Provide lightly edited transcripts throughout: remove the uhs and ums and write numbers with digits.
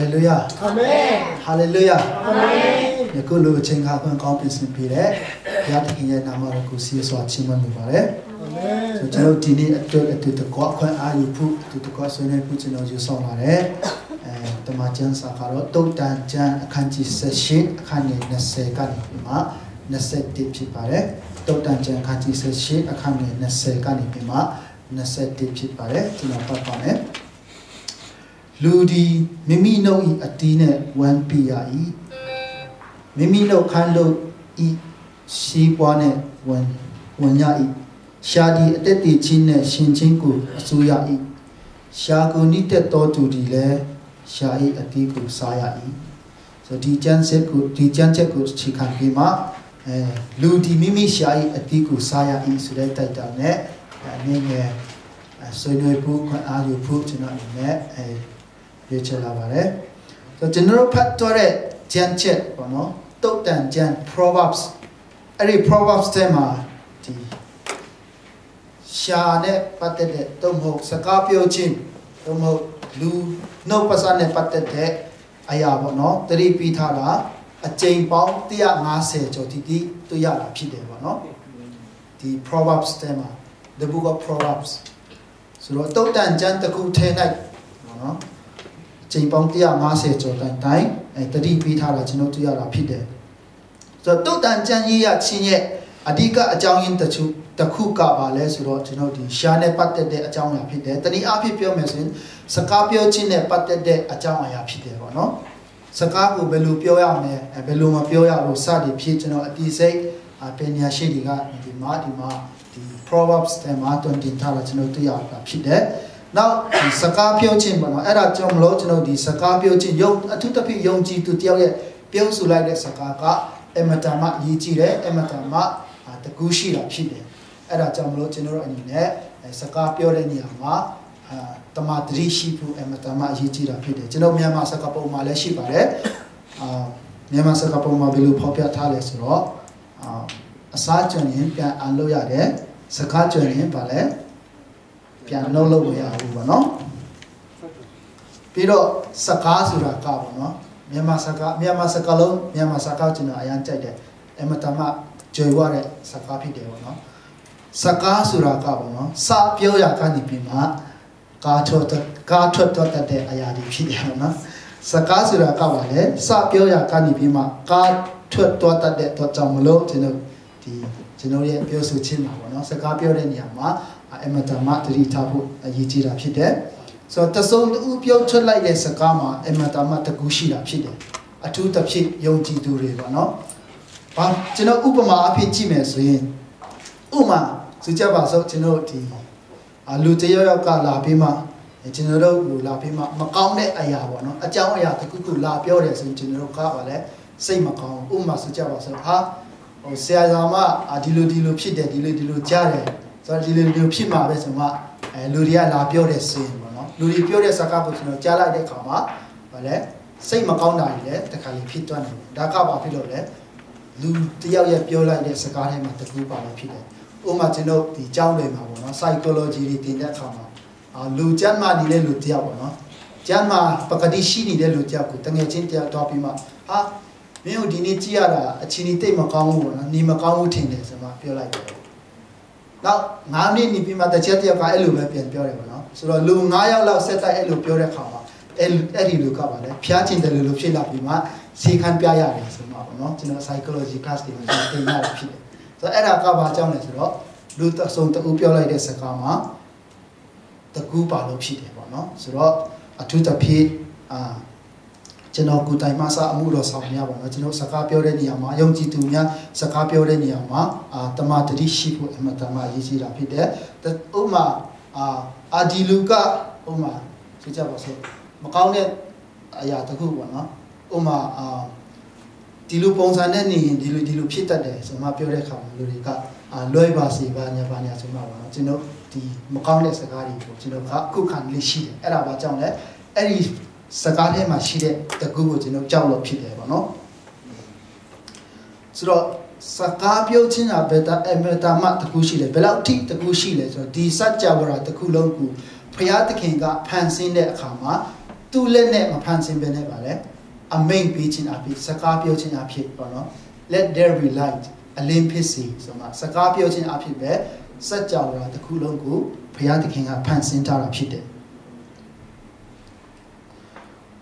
Hallelujah. Amen. Hallelujah. Amen. The good Lord change happen complex in Pire. Yat in Yamara Kusi so Chiman Mubare. So Joe Dini at the God when are you put to the question and put in your song are the Majan Sakaro, Dotan Jan, a country says shit, a canny Nesse Ganipima, Nesse Dipchipare, Dotan Jan country says shit, a canny Nesse Ganipima, Nesse Dipchipare, Tinapapane. Ludi Mimi no e Atine 1 PRE Mimi no Kando e she one when ya e Shadi Ateti Chine Shinchinku Suya e Shago Nite to delay Shai Atiku Saya e so Dijan Seku Dijan Cheku Chikan Pima Ludi Mimi Shai Atiku Saya e Sureta Dane Name so no book are you put in a so general patore jan chet no totan jan proverbs every proverbs tema di sha ne patte tom ho saka pyo chin tom ho lu no pasa ne patte de aya bo no tri pi tha la a chain paung 150 ကျော်တိတိတွေ့ရတာဖြစ်တယ်ပေါ့နော်ဒီ proverbs tema the book of proverbs ဆိုတော့တုတ်တန်ကျမ်းတစ်ခုထဲ၌ပေါ့နော်ချိန်ပေါင်း150ကျော်တိုင်းတတိပေးထားတာကျွန်တော်တွေ့ရတာဖြစ်တယ်ဆိုတော့တုတ်တန်ကျမ်းရေးရချင်းရဲ့အဓိကအကြောင်းရင်းတစ်ခုကပါလဲဆိုတော့ကျွန်တော်ဒီရှားနဲ့ပတ်သက်တဲ့အကြောင်းအရာဖြစ်တယ်တနည်းအားဖြင့်ပြောမယ်ဆိုရင်စကားပြောခြင်းနဲ့ပတ်သက်တဲ့အကြောင်းအရာဖြစ်တယ်ပေါ့နော်စကားကိုဘယ်လိုပြောရမလဲဘယ်လိုမပြောရလို့စသည်ဖြစ်ကျွန်တော်အတိစိတ်ပညာရှိတွေကဒီမှာ proverbs ထဲမှာတွင်တင်ထားတာကျွန်တော်တွေ့ရတာဖြစ်တယ်နောက်ဒီစကားပြောခြင်းပေါ့နော်အဲ့ဒါကြောင့်မလို့ကျွန်တော်ဒီစကားပြောခြင်းအထူးသဖြင့်ယုံကြည်သူတယောက်ရဲ့ပြောဆိုလိုက်တဲ့စကားကအမတန်မှရည်ကြည်တယ်အမတန်မှတကူးရှိတာဖြစ်တယ်အဲ့ဒါကြောင့်မလို့ကျွန်တော်တို့အနေနဲ့စကားပြောတဲ့နေရာမှာတမတရီရှိဖို့အမတန်မှရည်ကြည်တာဖြစ်တယ်ကျွန်တော်မြန်မာစကားပုံမှာလည်းရှိပါတယ်မြန်မာစကားပုံမှာဘယ်လိုဖော်ပြထားလဲဆိုတော့အစားကျွန်းရင်ပြန်အလုပ်ရတယ်စကားကျွန်းရင်ဗာလဲပြန်နှုတ်လို့မရဘူးပေါ့နော်ပြီးတော့စကားဆိုတာကပေါ့နော်မြန်မာစကားလုံးမြန်မာစကားကျွန်တော်အရင်ကြိုက်တယ်အမတမကြွယ်ဝတဲ့စကားဖြစ်တယ်ပေါ့နော်စကားဆိုတာကပေါ့နော်စပြောရကနေပြီးမှကာထွက်တဲ့အရာတွေဖြစ်တယ်ပေါ့နော်စကားဆိုတာကပါလေစပြောရကနေပြီးမှကာထွက်တော့တဲ့တော့ကြောင့်မလို့ကျွန်တော်ရဲ့ပြောဆိုခြင်းမှာပေါ့နော်စကားပြောတဲ့နေရာမှာအမတမတတိထားဖို့အရေးကြီးတာဖြစ်တယ်ဆိုတော့တစုံတူပြောထွက်လိုက်တဲ့စကားမှာအမတမတကူရှိတာဖြစ်တယ်အထူးသဖြင့်ယုံကြည်သူတွေပေါ့နော်ဘာကျွန်တော်ဥပမာအဖြစ်ကြည့်မယ်ဆိုရင်ဥမာဆိုကြပါစို့ကျွန်တော်ဒီလူတယောက်ကလာပြီးမှကျွန်တော်တို့ကိုလာပြီးမှမကောင်းတဲ့အရာပေါ့နော်အကြောင်းအရာတစ်ခုခုလာပြောတယ်ဆိုရင်ကျွန်တော်တို့ကပါလဲစိတ်မကောင်းဥပမာဆိုကြပါစို့ဟာဆရာတော်မဒီလိုဖြစ်တယ်ဒီလိုကြားတယ်ဆိုတော့ဒီလိုဖြစ်မှာပဲဆိုမှလူတွေကလာပြောတဲ့စင်ပေါ့နော်လူတွေပြောတဲ့စကားကိုကျွန်တော်ကြားလိုက်တဲ့အခါမှာဗာလဲစိတ်မကောင်းတာတွေလည်းတခါလေဖြစ်သွားတယ်ဒါကဘာဖြစ်လို့လဲလူတယောက်ရဲ့ပြောလိုက်တဲ့စကားထဲမှာတကူပါလို့ဖြစ်တယ်ဥပမာကျွန်တော်ဒီကျောင်းတွေမှာပေါ့နော် psychology တွေသင်တဲ့အခါမှာလူကျမ်းမာနေတဲ့လူတယောက်ပေါ့နော်ကျမ်းမာပကတိရှိနေတဲ့လူတယောက်ကိုတငယ်ချင်းတယောက်တော့ပြီးမှဟာမင်းတို့ဒီနေ့ကြည့်ရတာအချင်းကြီးတိတ်မကောင်းဘူးပေါ့နော်နေမကောင်းဘူးထင်တယ်ဆိုမှပြောလိုက်တယ်နောက်9မိနစ်နေပြီးမှတစ်ချက်တယောက်ကအဲ့လိုပဲပြန်ပြောတယ်ပေါ့နော်ဆိုတော့လူ9ယောက်လောက်ဆက်တိုက်အဲ့လိုပြောတဲ့ခါမှာအဲ့ဒီလူကပါလေဖျားချင်တယ်လို့ဖြစ်လာပြီးမှစီခံပြရတယ်ဆိုမှပေါ့နော်ကျွန်တော် psychology class တွေမှာသင်ရတာဖြစ်တယ်ဆိုတော့အဲ့ဒါကဘာကြောင့်လဲဆိုတော့လူတဆုံတူပြောလိုက်တဲ့စကားမှာတကူပါလို့ဖြစ်တယ်ပေါ့နော်ဆိုတော့အထူးသဖြင့်ကျွန်တော်ကိုတိုင်မဆာအမှုတော်ဆောင်များပါတော့ကျွန်တော်စကားပြောတဲ့နေရာမှာယုံကြည်သူများစကားပြောတဲ့နေရာမှာတမတတိရှိဖို့အမှန်တမ်းအရေးကြီးတာဖြစ်တယ်ဥပမာအာဒီလူကဥပမာဆိုကြပါစို့မကောင်းတဲ့အရာတစ်ခုပေါ့နော်ဥပမာဒီလူပုံစံနဲ့နေရင်ဒီလူဖြစ်တတ်တယ်ဆိုမှပြောတဲ့အခါမှာလူတွေကလွဲပါစေပါညာဆိုမှပေါ့နော်ကျွန်တော်ဒီမကောင်းတဲ့စကားတွေကိုကျွန်တော်ကခုခံလေးရှိတယ်အဲ့ဒါဘာကြောင့်လဲအဲ့ဒီစကားထဲမှာရှိတဲ့တကူကိုကျွန်တော်ကြောက်လို့ဖြစ်တယ်ပေါ့နော်ဆိုတော့စကားပြောခြင်းကဘယ်အမတာမှတကူရှိတယ်ဘယ်လောက်ထိတကူရှိလဲဆိုတော့ဒီစัจ java တကူလုံးကိုဘုရားသခင်ကဖန်ဆင်းတဲ့အခါမှာ တူလက်နဲ့မဖန်ဆင်းပဲနဲ့ပါလေအမိန်ပေးခြင်းအဖြစ်စကားပြောခြင်းအဖြစ်ပေါ့နော် let there be light အလင်းဖြစ်စီဆိုမှစကားပြောခြင်းအဖြစ်ပဲစัจ java တစ်ခုလုံးကိုဘုရားသခင်ကဖန်ဆင်းထားတာဖြစ်တယ်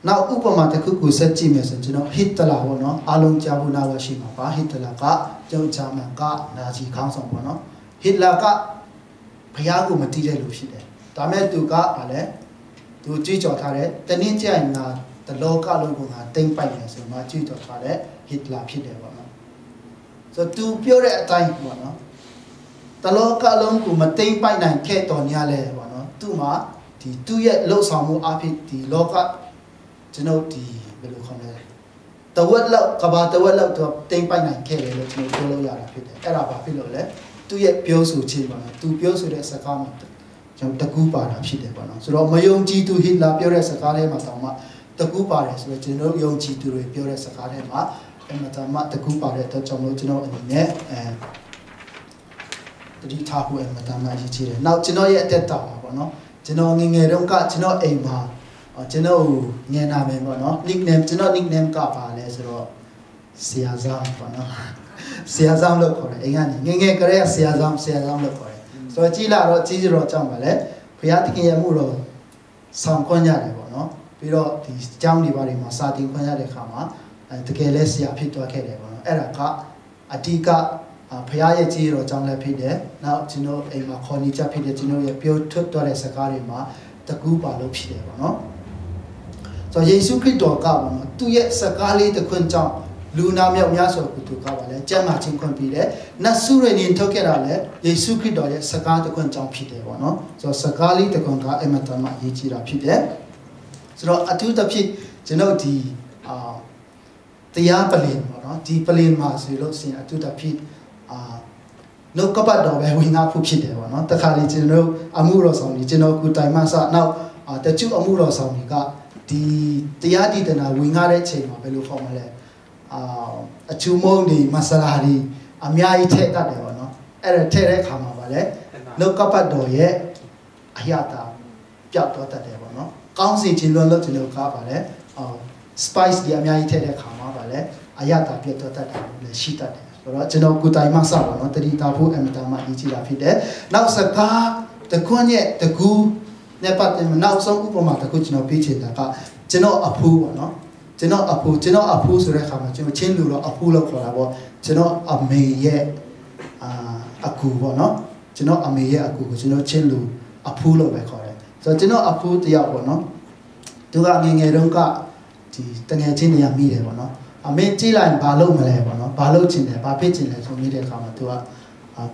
နောက်ဥပမာတစ်ခုကိုဆက်ကြည့်မယ်ဆိုကျွန်တော်ဟစ်တလာပေါ့နော်အားလုံးကြားဖို့နားဝရှိမှာပါဟစ်တလာကကျုံချာမန်ကနာဇီခေါင်းဆောင်ပေါ့နော်ဟစ်လာကဘုရားကိုမတီးတဲ့လူဖြစ်တယ်ဒါမဲ့သူကဘာလဲသူကြွေးကြော်ထားတဲ့တနည်းကြိုင်ငါတလောကလုံးကိုငါတိမ့်ပိုက်မယ်ဆိုမှကြွေးကြော်ထားတဲ့ဟစ်လာဖြစ်တယ်ပေါ့နော်ဆိုသူပြောတဲ့အတိုင်းပေါ့နော်တလောကလုံးကိုမတိမ့်ပိုက်နိုင်ခဲ့တော်ညာလဲပေါ့နော်သူ့မှာဒီသူ့ရဲ့လှုပ်ဆောင်မှုအဖြစ်ဒီလောကကျွန်တော်ဒီဘယ်လိုခေါ်လဲတဝက်လောက်ကဘာတဝက်လောက်တော့တိမ့်ပိုက်နိုင်ခဲ့တယ်လို့ကျွန်တော်ပြောလို့ရတာဖြစ်တယ်အဲ့ဒါဘာဖြစ်လို့လဲသူ့ရဲ့ပြောဆိုခြင်းပေါ့နော်သူပြောဆိုတဲ့စကားမှာကျွန်တော်တကူပါတာဖြစ်တယ်ပေါ့နော်ဆိုတော့မယုံကြည်သူဟစ်လာပြောတဲ့စကားထဲမှာတောင်မှတကူပါတယ်ဆိုတော့ကျွန်တော်ယုံကြည်သူတွေပြောတဲ့စကားထဲမှာအမှန်တမ်းတကူပါတဲ့အတွက်ကြောင့်လို့ကျွန်တော်အနေနဲ့တတိထားဖို့အမှန်တမ်းအရေးကြီးတယ်နောက်ကျွန်တော်ရဲ့အသက်တာပါပေါ့နော်ကျွန်တော်ငယ်ငယ်တုန်းကကျွန်တော်အိမ်မှာကျွန်တော်ငယ်နာမယ်ပေါ့နော် nickname ကျွန်တော် nickname ကပါလဲဆိုတော့ဆရာဆောင်ပေါ့နော်ဆရာဆောင်လို့ခေါ်တယ်အိမ်ကနေငယ်ကလေးကဆရာဆောင်လို့ခေါ်တယ်ဆိုတော့ကြီးလာတော့ကြီးတော့ကြောက်ပါလေဘုရားသခင်ရဲ့မှုတော့ဆောင်ခွင့်ရတယ်ပေါ့နော်ပြီးတော့ဒီကျောင်းဒီဘာတွေမှာစာတင်ခွင့်ရတဲ့ခါမှာတကယ်လဲဆရာဖြစ်သွားခဲ့တယ်ပေါ့နော်အဲ့ဒါကအဓိကဘုရားရဲ့ကြီးတော့ကြောင်းလည်းဖြစ်တယ်နောက်ကျွန်တော်အိမ်မှာခေါ်နေကြဖြစ်တယ်ကျွန်တော်ရဲ့ပြောထွက်သွားတဲ့စကားတွေမှာတကူပါလို့ဖြစ်တယ်ပေါ့နော်ဆိုယေရှုခရစ်တော်ကပေါ့နော်သူရဲ့စကားလေးတစ်ခွန်းကြောင့်လူနာမြောက်များစွာကိုသူကပါလဲကျမ်းမာခြင်းခွင့်ပြီးတယ်နတ်ဆုရနေထုတ်ခဲ့တာလဲယေရှုခရစ်တော်ရဲ့စကားတစ်ခွန်းကြောင့်ဖြစ်တယ်ပေါ့နော်ဆိုတော့စကားလေးတစ်ခွန်းကအမတန်မှအရေးကြီးတာဖြစ်တယ်ဆိုတော့အထူးသဖြင့်ကျွန်တော်ဒီတရားပလင်ပေါ့နော်ဒီပလင်မှာဆိုလို့ရှိရင်အထူးသဖြင့်နှုတ်ကပတ်တော်ပဲဝင်သားဖို့ဖြစ်တယ်ပေါ့နော်တခါလေကျွန်တော်အမှုတော်ဆောင်ကြီးကျွန်တော်ကိုတိုင်မှစနောက်တချို့အမှုတော်ဆောင်ကြီးကဒီတရားဒီတနာဝင်ကားတဲ့အချိန်မှာဘယ်လိုခေါ်မလဲအချူမုံတွေမဆလာတွေအများကြီးထည့်တတ်တယ်ပေါ့နော်အဲ့ဒါထည့်တဲ့အခါမှာပါလေနှုတ်ကပတ်တော်ရဲ့အရာတာပျောက်သွားတတ်တယ်ပေါ့နော်ကောင်းစီခြင်းလွန်လို့ကျွန်တော်ကပါလေspice တွေအများကြီးထည့်တဲ့အခါမှာပါလေအရာတာပျောက်သွားတတ်တယ်လည်းရှိတတ်တယ်ဆိုတော့ကျွန်တော်ကိုတိုင်မှစပါတော့တတိတာဖို့အမတန်မှအရေးကြီးတာဖြစ်တယ်နောက်စကားတခွန်းရဲ့တကူနဲ့ပတ်သက်နောက်ဆုံးဥပမာတစ်ခုကျွန်တော်ပြချင်တာကကျွန်တော်အဖိုးပေါ့နော်ကျွန်တော်အဖိုးဆိုတဲ့အခါမှာကျွန်တော်ချင်းလူတော့အဖိုးလို့ခေါ်တာပေါ့ကျွန်တော်အမေရဲ့အကူပေါ့နော်ကျွန်တော်အမေရဲ့အကူကိုကျွန်တော်ချင်းလူအဖိုးလို့ပဲခေါ်တယ်ဆိုတော့ကျွန်တော်အဖိုးတယောက်ပေါ့နော်သူကငယ်ငယ်တုန်းကဒီတငယ်ချင်းတွေကမိတယ်ပေါ့နော်အမေကြည့်လိုက်ဘာလုပ်မလဲပေါ့နော်ဘာလုပ်ချင်တယ်ဘာဖြစ်ချင်လဲဆိုမိတဲ့အခါမှာသူက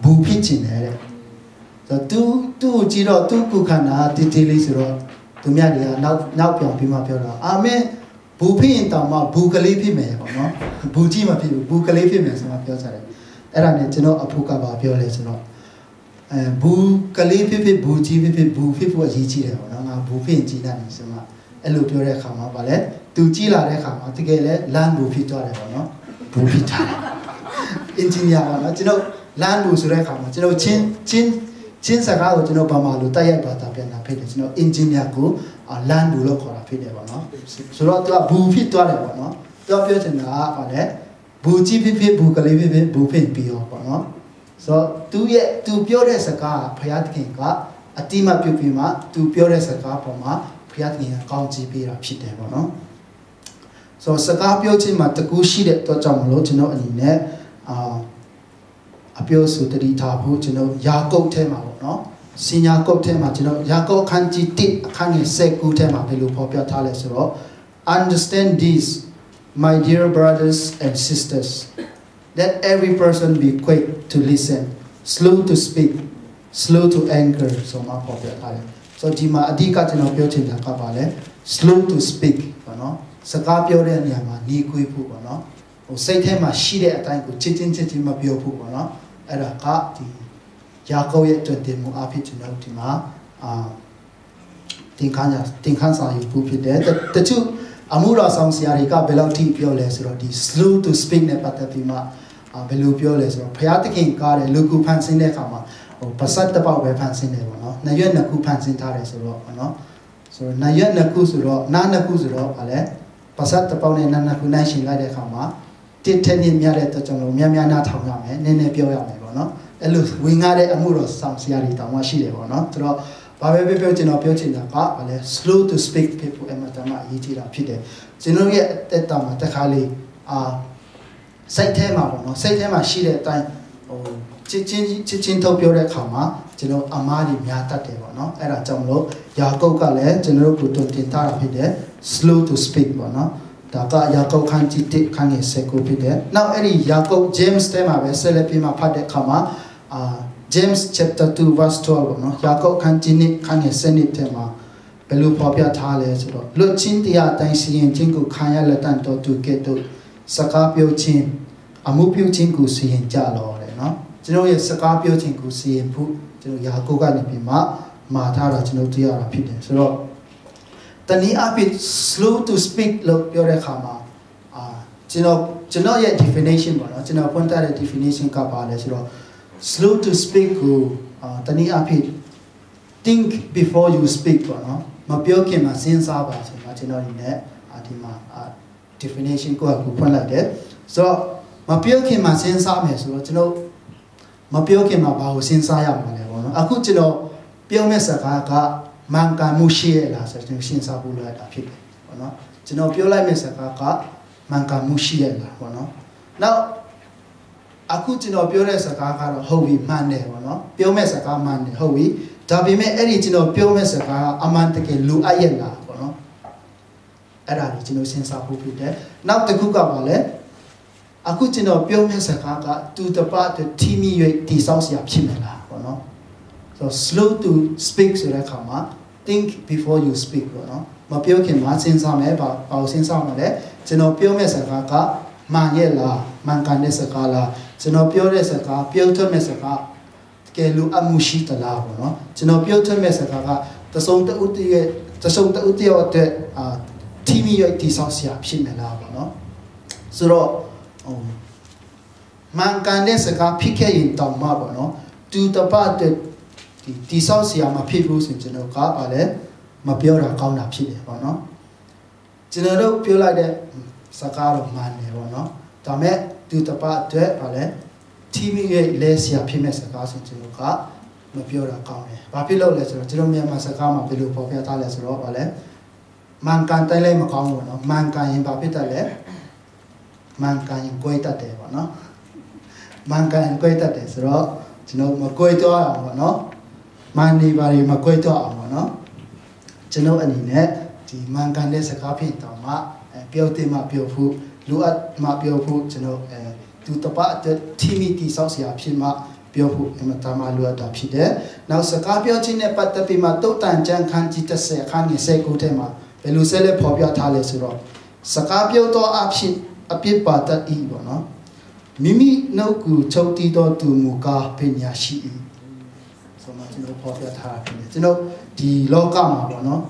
ဘူဖြစ်ချင်တယ်တဲ့ဆိုတော့သူ့ကြည့်တော့သူ့ကုခန္ဓာတီတီလေးဆိုတော့သူများတွေကနောက်ပြောင်ပြီးမှပြောတာအာမင်းဘူဖြစ်ရင်တောင်မှဘူကလေးဖြစ်မယ်ပေါ့နော်ဘူကြီးမဖြစ်ဘူးဘူကလေးဖြစ်မယ်ဆိုမှပြောကြတယ်အဲ့ဒါနဲ့ကျွန်တော်အဖို့ကပါပြောလဲဆိုတော့ဘူကလေးဖြစ်ဘူကြီးဖြစ်ဘူဖြစ်ဖို့အရေးကြီးတယ်ပေါ့နော်ငါဘူဖြစ်ရင်ကြီးတယ်ဆိုမှအဲ့လိုပြောတဲ့အခါမှာဗာလဲသူကြီးလာတဲ့အခါမှာတကယ်လဲလမ်းဘူဖြစ်သွားတယ်ပေါ့နော်ဘူဖြစ်တာအင်ဂျင်နီယာပါနော်ကျွန်တော်လမ်းဘူဆိုတဲ့အခါမှာကျွန်တော်ချင်းစကားကိုကျွန်တော်ဗမာလိုတိုက်ရိုက်သွားတာပြန်တာဖြစ်တယ်ကျွန်တော်အင်ဂျင်နီယာကိုလမ်းဘူလို့ခေါ်တာဖြစ်တယ်ပေါ့နော်ဆိုတော့သူကဘူဖြစ်သွားတယ်ပေါ့နော်သူကပြောချင်တာကဗာလဲဘူကြီးဖြစ်ဘူကလေးဖြစ်ဘူဖြစ်ပြီးရောပေါ့နော်ဆိုတော့သူပြောတဲ့စကားဘုရားသခင်ကအတိမပြုတ်ပြီးမှသူပြောတဲ့စကားပေါ်မှာဘုရားသခင်ကကောင်းချီးပေးတာဖြစ်တယ်ပေါ့နော်ဆိုတော့စကားပြောခြင်းမှာတကူရှိတဲ့အတွက်ကြောင့်မလို့ကျွန်တော်အနေနဲ့အပြောဆိုတတိထားဖို့ကျွန်တော်ယာကုပ်ထဲမှာပေါ့နော်စင်ညာကုပ်ထဲမှာကျွန်တော်ယာကုပ်အခန်းကြီး1အခန်းငယ်19ထဲမှာဘယ်လိုဖော်ပြထားလဲဆိုတော့ understand this my dear brothers and sisters let every person be quick to listen slow to speak slow to anger ဆိုမှဖော်ပြထားတယ်ဆိုတော့ဒီမှာအဓိကကျွန်တော်ပြောချင်တာကပါလဲ slow to speak ပေါ့နော်စကားပြောတဲ့နေရာမှာညီခွေးဖို့ပေါ့နော်ဟိုစိတ်ထဲမှာရှိတဲ့အတိုင်းကိုချင်းမပြောဖို့ပေါ့နော်အဲ့ဒါကဒီယာကုပ်ရဲ့တွင်တင်မှုအဖြစ်ကျွန်တော်ဒီမှာတင်ခန်းစာယူဖို့ဖြစ်တယ်တချို့အမှုတော်ဆောင်ဆရာတွေကဘယ်လောက်ထိပြောလဲဆိုတော့ဒီ slow to speak နဲ့ပတ်သက်ပြီးမှဘယ်လိုပြောလဲဆိုတော့ဘုရားသခင်ကားတယ်လူကူဖန်ဆင်းတဲ့အခါမှာဟိုပါစတ်တစ်ပေါက်ပဲဖန်ဆင်းတယ်ပေါ့နော်နှစ်ရွက်နှစ်ခုဖန်ဆင်းထားတယ်ဆိုတော့ပေါ့နော် ဆိုတော့နာရက်နှစ်ခုဆိုတော့နားနှစ်ခုဆိုတော့ဗာလဲပါစတ်တပေါင်းနဲ့နားနှစ်ခုနိုင်ရှင်လိုက်တဲ့အခါမှာတစ်ထက်နှစ်မြတဲ့အတွက်ကြောင့်လို့များများနားထောင်ရမယ်နည်းနည်းပြောရမယ်ပေါ့နော်အဲ့လိုဝင်ကားတဲ့အမှုတော်ဆောင်စရာတွေတောင်မှရှိတယ်ပေါ့နော်ဆိုတော့ဘာပဲပြောကျွန်တော်ပြောချင်တာကဗာလဲ slow to speak people အမှန်တမ်းအရေးကြီးတာဖြစ်တယ်ကျွန်တော်ရဲ့အသက်တာမှာတစ်ခါလေးစိတ်ထဲမှာပေါ့နော်စိတ်ထဲမှာရှိတဲ့အတိုင်းဟိုချစ်ချင်းထုတ်ပြောတဲ့အခါမှာကျွန်တော်အမားကြီးများတတ်တယ်ပေါ့နော်အဲ့ဒါကြောင့်မလို့ယာကုပ်ကလည်းကျွန်တော်တို့ကိုတွင်တင်ထားတာဖြစ်တယ် slow to speak ပေါ့နော်ဒါကယာကုပ်ခန်းကြီး1ခန်းငယ်19ဖြစ်တယ်နောက်အဲ့ဒီယာကုပ် James ထဲမှာပဲဆက်လက်ပြီးမှဖတ်တဲ့အခါမှာJames chapter 2 verse 12ပေါ့နော်ယာကုပ်ခန်းကြီး1ခန်းငယ်7ထဲမှာဘယ်လိုဖော်ပြထားလဲဆိုတော့လွတ်ချင်းတရားတိုင်းစီရင်ခြင်းကိုခံရလက်တန်တော်သူကဲ့သို့စကားပြောခြင်းအမှုပြုခြင်းကိုစီရင်ကြလောတယ်နော်ကျွန်တော်ရဲ့စကားပြောခြင်းကိုစီရင်ဖို့ကျွန်တော်ယာကုပ်ကနေပြီးမှမှာထားတာကျွန်တော်သိရတာဖြစ်တယ်ဆိုတော့တနည်းအားဖြင့် slow to speak လို့ပြောတဲ့အခါမှာကျွန်တော်ရဲ့ definition ပေါ့နော်ကျွန်တော်ဖွင့်ထားတဲ့ definition ကပါလဲဆိုတော့ slow to speak ကိုတနည်းအားဖြင့် think before you speak ပေါ့နော်မပြောခင်မှာစဉ်းစားပါဆိုတာကျွန်တော်ဒီနဲ့ဒီမှာ definition ကိုဖွင့်လိုက်တယ်ဆိုတော့မပြောခင်မှာစဉ်းစားမယ်ဆိုတော့ကျွန်တော်မပြောခင်မှာဘာကိုစဉ်းစားရမှာလဲပေါ့နော်အခုကျွန်တော်ပြောမဲ့စကားကမှန်ကန်မှုရှိရလားဆိုတော့စဉ်းစားဖို့လိုတာဖြစ်တယ်ပေါ့နော်ကျွန်တော်ပြောလိုက်မဲ့စကားကမှန်ကန်မှုရှိရလားပေါ့နော်နောက်အခုကျွန်တော်ပြောတဲ့စကားကတော့ဟုတ်ပြီမှန်တယ်ပေါ့နော်ပြောမဲ့စကားမှန်တယ်ဟုတ်ပြီဒါပေမဲ့အဲ့ဒီကျွန်တော်ပြောမဲ့စကားအမှန်တကယ်လိုအပ်ရလားပေါ့နော်အဲ့ဒါကိုကျွန်တော်စဉ်းစားဖို့ဖြစ်တယ်နောက်တစ်ခုကပါလဲအခုကျွန်တော်ပြောမဲ့စကားကတူတပတ်တီမီရွေးတိဆောက်စရာဖြစ်မလားပေါ့နော် so slow to speak ဆိုတဲ့အခါမှာ think before you speak ပေါ့နော်မပြောခင်မှာစဉ်းစားမယ်ဘာစဉ်းစားမလဲကျွန်တော်ပြောမဲ့စကားကမှန်ရဲ့လားမှန်ကန်တဲ့စကားလားကျွန်တော်ပြောတဲ့စကားပြောထွက်မဲ့စကားတကယ်လို့အမှုရှိသလားပေါ့နော်ကျွန်တော်ပြောထွက်မဲ့စကားကတဆုံးတဦးတည်းအတွက်တီမီရွေးတိဆောက်စရာဖြစ်မလားပေါ့နော်ဆိုတော့မှန်ကန်တဲ့စကားဖြစ်ခဲ့ရင်တောင်မှပေါ့နော်တူတပတ်ဒီဆောက်စရာမဖြစ်ဘူးဆိုရင်ကျွန်တော်ကပါလေမပြောတာကောင်းတာဖြစ်တယ်ပေါ့နော်ကျွန်တော်တို့ပြောလိုက်တဲ့စကားတော့မှန်တယ်ပေါ့နော်ဒါမဲ့တူတပတ်အတွက်ပါလေတီမီရဲ့လဲစရာဖြစ်မဲ့စကားဆိုကျွန်တော်ကမပြောတာကောင်းတယ်ဘာဖြစ်လို့လဲဆိုတော့ကျွန်တော်မြန်မာစကားမှာဘယ်လိုပေါ်ပြထားလဲဆိုတော့ပါလေမှန်ကန်တိုင်းလည်းမကောင်းဘူးနော်မှန်ကန်ရင်ဘာဖြစ်တတ်လဲမှန်ကန်ရင်ကိုယ်တတ်တယ်ပေါ့နော်မှန်ကန်ကိုယ်တတ်တယ်ဆိုတော့ကျွန်တော်မကိုယ်တော့အောင်ပေါ့နော်မှန်နေပါလေမကိုယ်တော့အောင်ပေါ့နော်ကျွန်တော်အနေနဲ့ဒီမှန်ကန်တဲ့စကားဖြစ်တော့မှပြောတင်မှပြောဖို့လိုအပ်မှပြောဖို့ကျွန်တော်သူတပတ်တီမီတီဆောက်စရာဖြစ်မှပြောဖို့အမှန်တမ်းလိုအပ်တာဖြစ်တယ်နောက်စကားပြောခြင်းနဲ့ပတ်သက်ပြီးမှတုတ်တန်ကြံခန်းကြီး30ခန်းကြီး19ထဲမှာဘယ်လိုဆက်လက်ဖော်ပြထားလဲဆိုတော့စကားပြောတော့အပြစ်ပါတတ်၏ပေါ့နော်မိမိနှုတ်ကိုချုပ်တီးတော်သူမူကားပညာရှိ၏ဆိုမှကျွန်တော်ဖော်ပြထားတယ်ကျွန်တော်ဒီလောကမှာပေါ့နော်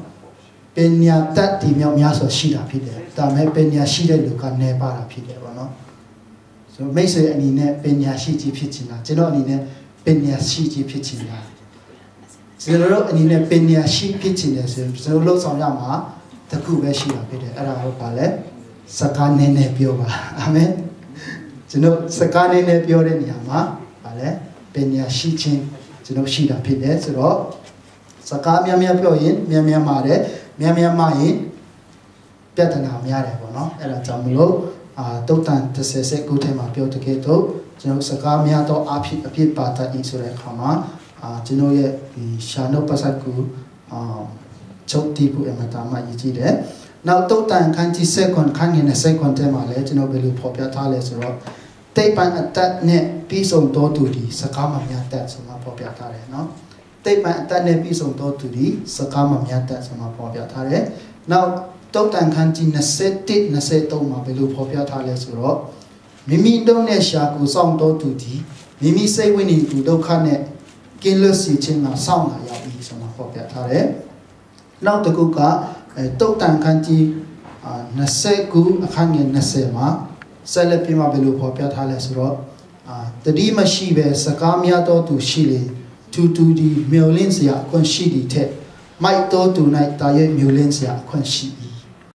ပညာတတ်ဒီမြောက်များဆိုရှိတာဖြစ်တယ်ဒါမဲ့ပညာရှိတဲ့လူကနေပါတာဖြစ်တယ်ပေါ့နော်ဆိုမိတ်ဆွေအနေနဲ့ပညာရှိကြီးဖြစ်ချင်တာကျွန်တော်အနေနဲ့ပညာရှိကြီးဖြစ်ချင်တာကျွန်တော်တို့အနေနဲ့ပညာရှိဖြစ်ချင်တယ်ဆိုရင်ကျွန်တော်လှုပ်ဆောင်ရမှာတခုပဲရှိတာဖြစ်တယ်အဲ့ဒါဟုတ်ပါလေစကားနည်းနည်းပြောပါအာမင်ကျွန်တော်စကားနည်းနည်းပြောတဲ့နေရာမှာဗာလဲပညာရှိခြင်းကျွန်တော်ရှိတာဖြစ်တယ်ဆိုတော့စကားများများပြောရင်များမှာတယ်များမှရင်ပြဿနာများတယ်ပေါ့နော်အဲ့ဒါကြောင့်မလို့တုတ်တန်30ထဲမှာပြောတကယ်တော့ကျွန်တော်စကားများတော့အဖြစ်ပါတတ်ဤဆိုတဲ့အခါမှာကျွန်တော်ရဲ့ဒီရှာနုပစတ်ကိုချုပ်တီးဖို့အမှန်တမ်းရည်ကြည်တယ်နောက်တုတ်တန်ခန်းကြီး7ခန်းငယ်20ထဲမှာလည်းကျွန်တော်ဘယ်လိုဖော်ပြထားလဲဆိုတော့တိတ်ပန်အတတ်နဲ့ပြီးဆုံးတော်သူဒီစကားမများတတ်ဆိုမှဖော်ပြထားတယ်နော်တိတ်ပန်အတတ်နဲ့ပြီးဆုံးတော်သူဒီစကားမများတတ်ဆိုမှဖော်ပြထားတယ်နောက်တုတ်တန်ခန်းကြီး23မှာဘယ်လိုဖော်ပြထားလဲဆိုတော့မိမိတို့နဲ့ရှာကိုစောင့်တော်သူဒီမိမိစိတ်ဝိညာဉ်ကိုဒုက္ခနဲ့ကင်းလွတ်စေခြင်းမှာစောင့်လာရပြီဆိုမှဖော်ပြထားတယ်နောက်တစ်ခုကတုတ်တန်ခန်းကြီး29အခန်းငယ်20မှာဆက်လက်ပြီးမှဘယ်လိုဖော်ပြထားလဲဆိုတော့တတိမရှိပဲစကားများတော်သူရှိလေတူဒီမျောလင်းစရာအခွင့်ရှိသည်ထက် မိုက်တိုးတူ၌တာ၍မြူလင်းစရာအခွင့်ရှိ၏